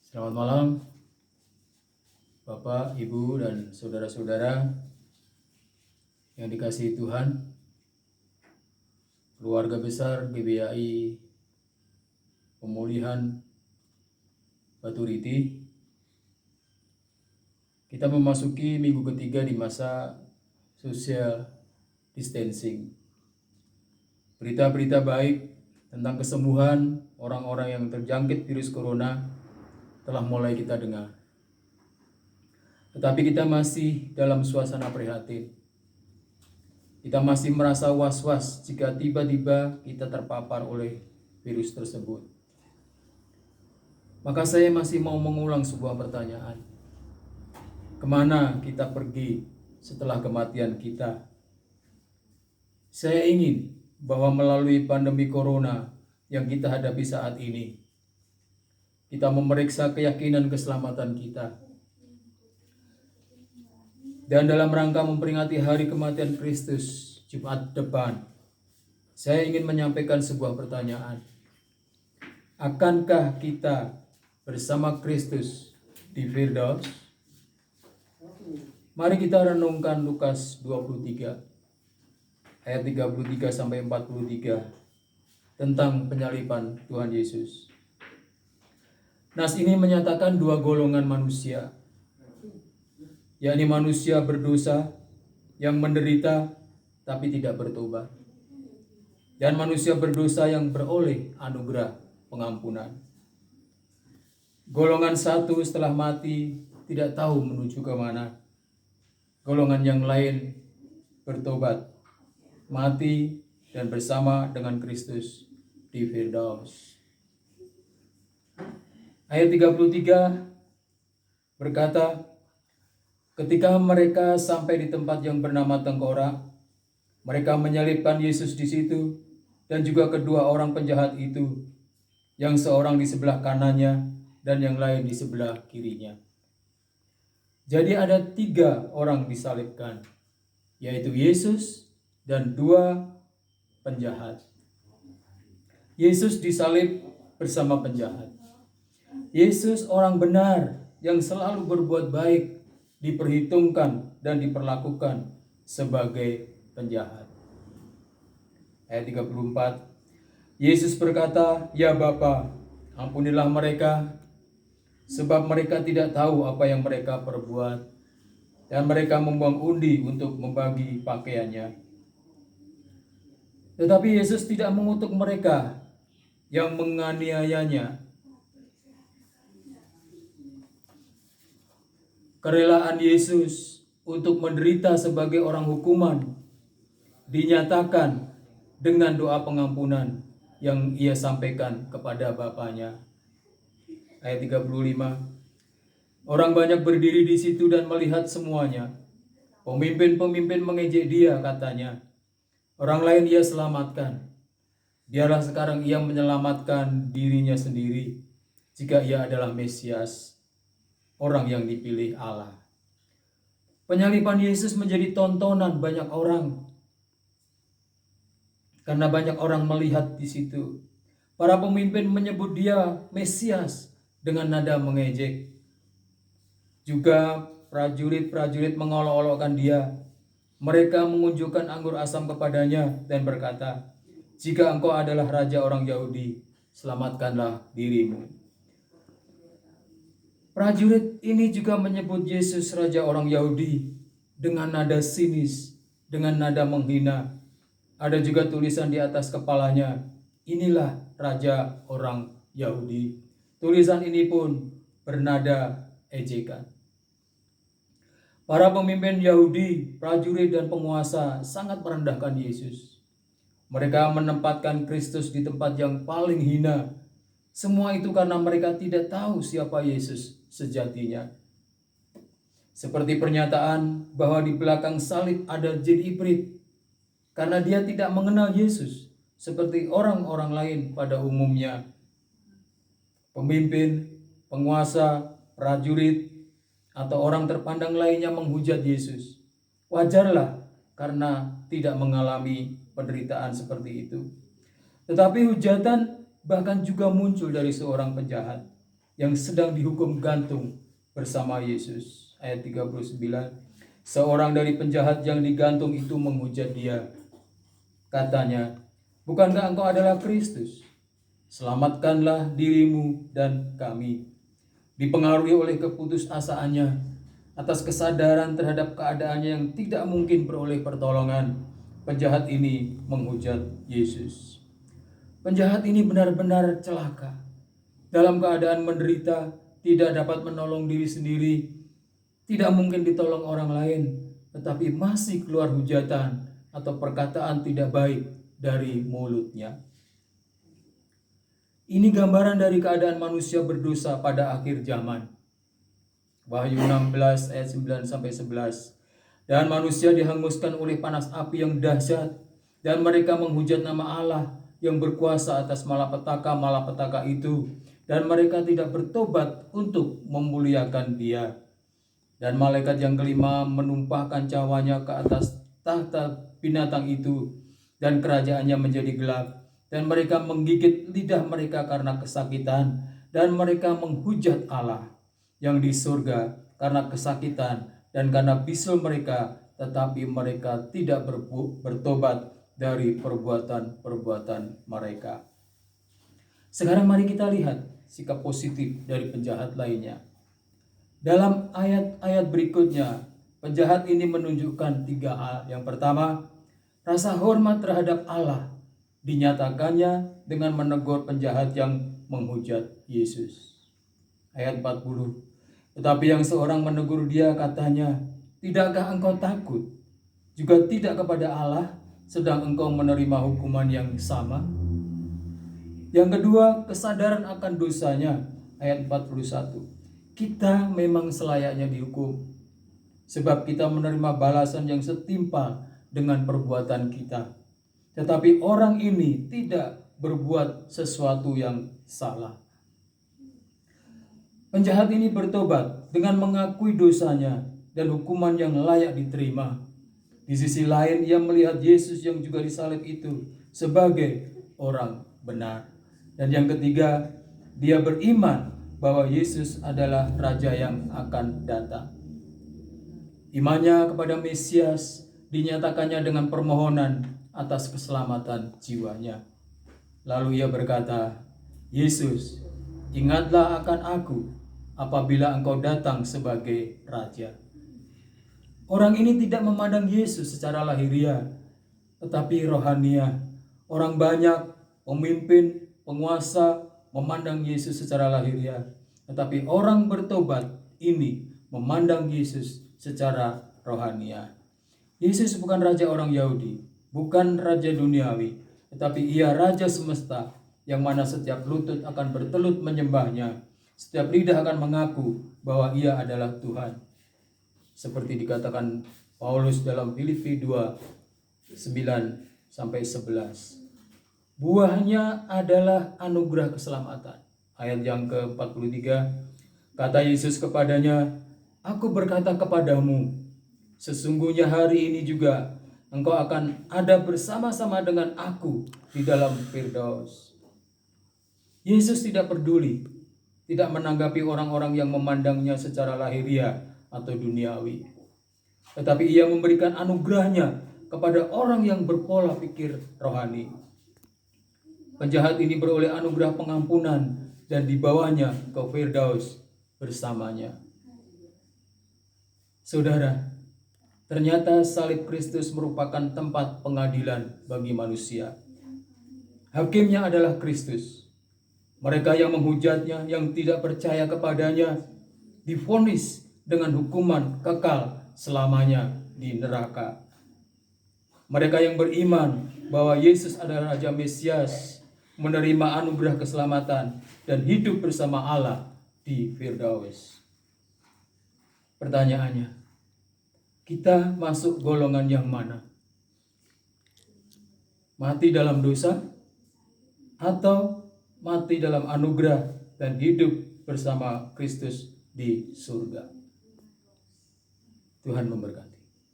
Selamat malam, Bapak, Ibu, dan saudara-saudara yang dikasihi Tuhan, keluarga besar GBI Pemulihan Batu Riti. Kita memasuki minggu ketiga di masa social distancing. Berita-berita baik tentang kesembuhan orang-orang yang terjangkit virus corona telah mulai kita dengar. Tetapi kita masih dalam suasana prihatin. Kita masih merasa was-was jika tiba-tiba kita terpapar oleh virus tersebut. Maka saya masih mau mengulang sebuah pertanyaan. Kemana kita pergi setelah kematian kita? Saya ingin bahwa melalui pandemi corona yang kita hadapi saat ini, kita memeriksa keyakinan keselamatan kita. Dan dalam rangka memperingati hari kematian Kristus Jumat depan, saya ingin menyampaikan sebuah pertanyaan. Akankah kita bersama Kristus di Firdaus? Mari kita renungkan Lukas 23 ayat 33 sampai 43 tentang penyaliban Tuhan Yesus. Nas ini menyatakan dua golongan manusia, yakni manusia berdosa yang menderita tapi tidak bertobat, dan manusia berdosa yang beroleh anugerah pengampunan. Golongan satu setelah mati tidak tahu menuju ke mana. Golongan yang lain bertobat, mati, dan bersama dengan Kristus di Firdaus. Ayat 33 berkata, ketika mereka sampai di tempat yang bernama Tengkorak, mereka menyalibkan Yesus di situ dan juga kedua orang penjahat itu, yang seorang di sebelah kanannya dan yang lain di sebelah kirinya. Jadi ada 3 orang disalibkan, yaitu Yesus dan 2 penjahat. Yesus disalib bersama penjahat. Yesus orang benar yang selalu berbuat baik diperhitungkan dan diperlakukan sebagai penjahat. Ayat 34, Yesus berkata, "Ya Bapa, ampunilah mereka, sebab mereka tidak tahu apa yang mereka perbuat." Dan mereka membuang undi untuk membagi pakaiannya. Tetapi Yesus tidak mengutuk mereka yang menganiayanya. Kerelaan Yesus untuk menderita sebagai orang hukuman dinyatakan dengan doa pengampunan yang ia sampaikan kepada Bapanya. Ayat 35. Orang banyak berdiri di situ dan melihat semuanya. Pemimpin-pemimpin mengejek dia, katanya. Orang lain ia selamatkan. Biarlah sekarang ia menyelamatkan dirinya sendiri jika ia adalah Mesias, orang yang dipilih Allah. Penyaliban Yesus menjadi tontonan banyak orang karena banyak orang melihat di situ. Para pemimpin menyebut dia Mesias dengan nada mengejek. Juga prajurit-prajurit mengolok-olokkan dia. Mereka mengunjukkan anggur asam kepadanya dan berkata, "Jika engkau adalah raja orang Yahudi, selamatkanlah dirimu." Prajurit ini juga menyebut Yesus raja orang Yahudi dengan nada sinis, dengan nada menghina. Ada juga tulisan di atas kepalanya, "Inilah raja orang Yahudi." Tulisan ini pun bernada ejekan. Para pemimpin Yahudi, prajurit, dan penguasa sangat merendahkan Yesus. Mereka menempatkan Kristus di tempat yang paling hina. Semua itu karena mereka tidak tahu siapa Yesus sejatinya. Seperti pernyataan bahwa di belakang salib ada jin iblis, karena dia tidak mengenal Yesus seperti orang-orang lain pada umumnya. Pemimpin, penguasa, prajurit, atau orang terpandang lainnya menghujat Yesus. Wajarlah karena tidak mengalami penderitaan seperti itu. Tetapi hujatan bahkan juga muncul dari seorang penjahat. yang sedang dihukum gantung bersama Yesus. Ayat 39. Seorang dari penjahat yang digantung itu menghujat dia. Katanya, "Bukankah engkau adalah Kristus? Selamatkanlah dirimu dan kami." Dipengaruhi oleh keputusasaannya atas kesadaran terhadap keadaannya yang tidak mungkin beroleh pertolongan, penjahat ini menghujat Yesus. Penjahat ini benar-benar celaka. Dalam keadaan menderita, tidak dapat menolong diri sendiri, tidak mungkin ditolong orang lain, tetapi masih keluar hujatan atau perkataan tidak baik dari mulutnya. Ini gambaran dari keadaan manusia berdosa pada akhir zaman. Wahyu 16 ayat 9-11. Dan manusia dihanguskan oleh panas api yang dahsyat, dan mereka menghujat nama Allah yang berkuasa atas malapetaka itu, dan mereka tidak bertobat untuk memuliakan Dia. Dan malaikat yang kelima menumpahkan cawanya ke atas tahta binatang itu, dan kerajaannya menjadi gelap. Dan mereka menggigit lidah mereka karena kesakitan, dan mereka menghujat Allah yang di surga karena kesakitan dan karena bisul mereka, tetapi mereka tidak bertobat dari perbuatan-perbuatan mereka. Sekarang mari kita lihat sikap positif dari penjahat lainnya. Dalam ayat-ayat berikutnya, penjahat ini menunjukkan 3 hal. Yang pertama, rasa hormat terhadap Allah dinyatakannya dengan menegur penjahat yang menghujat Yesus. Ayat 40. Tetapi yang seorang menegur dia, katanya, "Tidakkah engkau takut juga tidak kepada Allah, sedang engkau menerima hukuman yang sama?" Yang kedua, kesadaran akan dosanya. Ayat 41. Kita memang selayaknya dihukum, sebab kita menerima balasan yang setimpal dengan perbuatan kita. Tetapi orang ini tidak berbuat sesuatu yang salah. Penjahat ini bertobat dengan mengakui dosanya dan hukuman yang layak diterima. Di sisi lain, ia melihat Yesus yang juga disalib itu sebagai orang benar. Dan yang ketiga, dia beriman bahwa Yesus adalah Raja yang akan datang. Imannya kepada Mesias dinyatakannya dengan permohonan atas keselamatan jiwanya. Lalu ia berkata, "Yesus, ingatlah akan aku apabila engkau datang sebagai Raja." Orang ini tidak memandang Yesus secara lahiriah, tetapi rohaniah. Orang banyak, pemimpin, penguasa memandang Yesus secara lahiriah, tetapi orang bertobat ini memandang Yesus secara rohaniah. Yesus bukan raja orang Yahudi, bukan raja duniawi, tetapi ia raja semesta, yang mana setiap lutut akan bertelut menyembahnya, setiap lidah akan mengaku bahwa ia adalah Tuhan. Seperti dikatakan Paulus dalam Filipi 2, 9-11. Buahnya adalah anugerah keselamatan. Ayat yang ke-43, kata Yesus kepadanya, "Aku berkata kepadamu, sesungguhnya hari ini juga engkau akan ada bersama-sama dengan aku di dalam Firdaus." Yesus tidak peduli, tidak menanggapi orang-orang yang memandangnya secara lahiriah atau duniawi. Tetapi ia memberikan anugerahnya kepada orang yang berpola pikir rohani. Penjahat ini beroleh anugerah pengampunan dan dibawanya ke Firdaus bersamanya. Saudara, ternyata salib Kristus merupakan tempat pengadilan bagi manusia. Hakimnya adalah Kristus. Mereka yang menghujatnya, yang tidak percaya kepadanya, divonis dengan hukuman kekal selamanya di neraka. Mereka yang beriman bahwa Yesus adalah Raja Mesias, menerima anugerah keselamatan dan hidup bersama Allah di Firdaus. Pertanyaannya, kita masuk golongan yang mana? Mati dalam dosa atau mati dalam anugerah dan hidup bersama Kristus di surga? Tuhan memberkati.